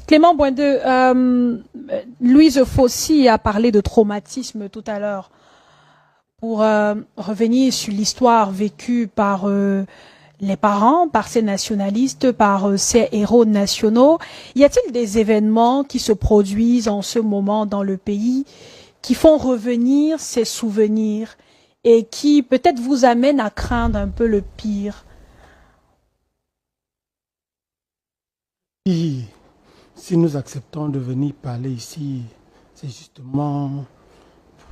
Clément Boindeux, Louise Fossi a parlé de traumatisme tout à l'heure. Pour revenir sur l'histoire vécue par les parents, par ces nationalistes, par ces héros nationaux, y a-t-il des événements qui se produisent en ce moment dans le pays qui font revenir ces souvenirs et qui peut-être vous amènent à craindre un peu le pire? Si nous acceptons de venir parler ici, c'est justement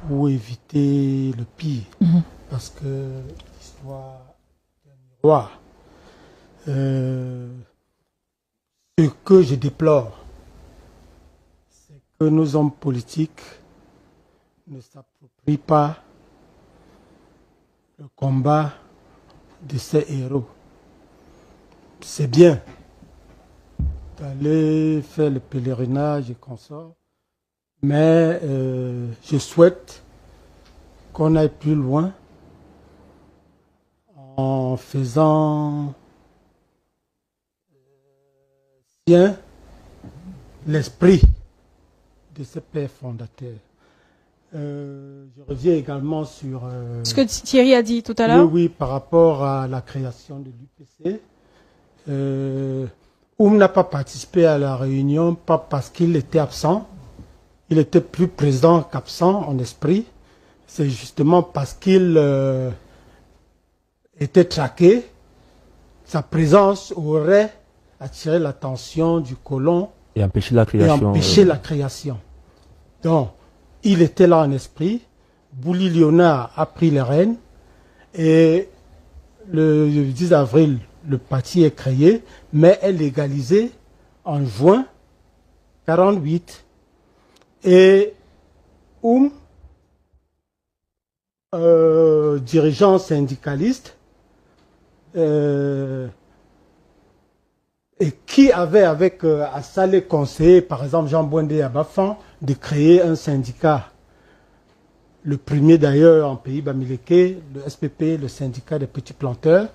pour éviter le pire. Parce que l'histoire est un miroir. Ce que je déplore, c'est que nos hommes politiques ne s'approprient pas le combat de ces héros. C'est bien d'aller faire le pèlerinage et consorts, mais je souhaite qu'on aille plus loin en faisant bien l'esprit de ces pères fondateurs. Je reviens également sur ce que Thierry a dit tout à l'heure. Oui, par rapport à la création de l'UPC. Oum n'a pas participé à la réunion, pas parce qu'il était absent. Il était plus présent qu'absent en esprit. C'est justement parce qu'il était traqué. Sa présence aurait attiré l'attention du colon et empêché la création. Donc, il était là en esprit. Bouli Léonard a pris les rênes. Et le 10 avril, le parti est créé, mais est légalisé en juin 48. Et dirigeant syndicaliste, et qui avait avec Assalé conseillé, par exemple Jean Boindé à Bafan, de créer un syndicat, le premier d'ailleurs en pays Bamileke, le SPP, le syndicat des petits planteurs.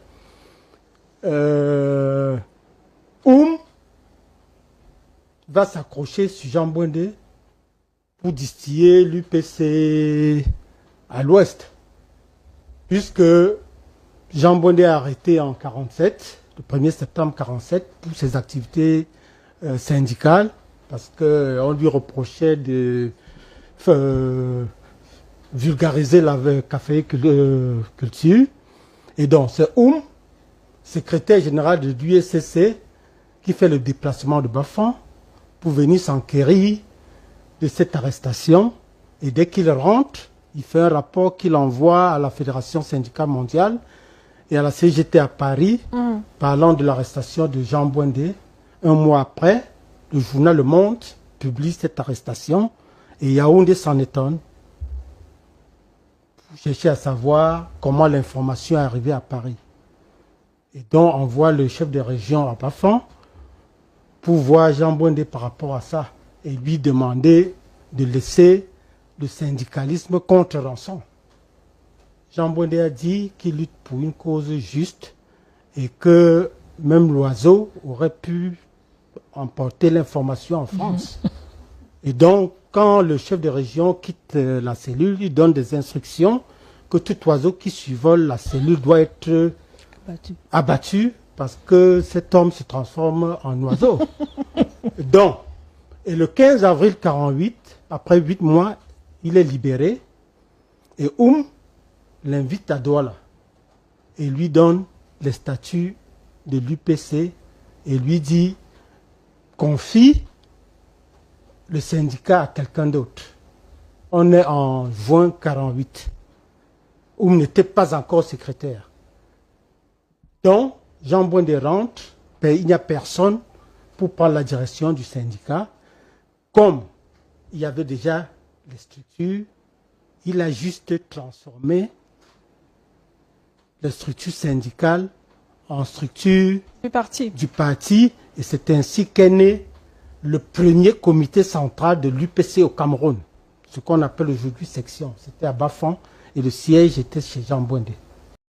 Va s'accrocher sur Jean Boindé pour distiller l'UPC à l'ouest, puisque Jean Boindé a arrêté en 47, le 1er septembre 47, pour ses activités syndicales, parce qu'on lui reprochait de vulgariser la caféiculture. Et donc, c'est secrétaire général de l'USCC, qui fait le déplacement de Bafan pour venir s'enquérir de cette arrestation. Et dès qu'il rentre, il fait un rapport qu'il envoie à la Fédération syndicale mondiale et à la CGT à Paris, parlant de l'arrestation de Jean Boindé. Un mois après, le journal Le Monde publie cette arrestation et Yaoundé s'en étonne pour chercher à savoir comment l'information est arrivée à Paris. Et donc, on voit le chef de région à Bafan pour voir Jean Boindé par rapport à ça et lui demander de laisser le syndicalisme contre rançon. Jean Boindé a dit qu'il lutte pour une cause juste et que même l'oiseau aurait pu emporter l'information en France. Et donc, quand le chef de région quitte la cellule, il donne des instructions que tout oiseau qui survole la cellule doit être abattu parce que cet homme se transforme en oiseau. Donc, et le 15 avril 48, après 8 mois, il est libéré et l'invite à Douala et lui donne les statuts de l'UPC et lui dit confie le syndicat à quelqu'un d'autre. On est en juin 48. N'était pas encore secrétaire. Donc, Jean Boindé rentre, mais il n'y a personne pour prendre la direction du syndicat. Comme il y avait déjà les structures, il a juste transformé les structures syndicales en structure du parti. Et c'est ainsi qu'est né le premier comité central de l'UPC au Cameroun, ce qu'on appelle aujourd'hui section. C'était à Bafan et le siège était chez Jean Boindé.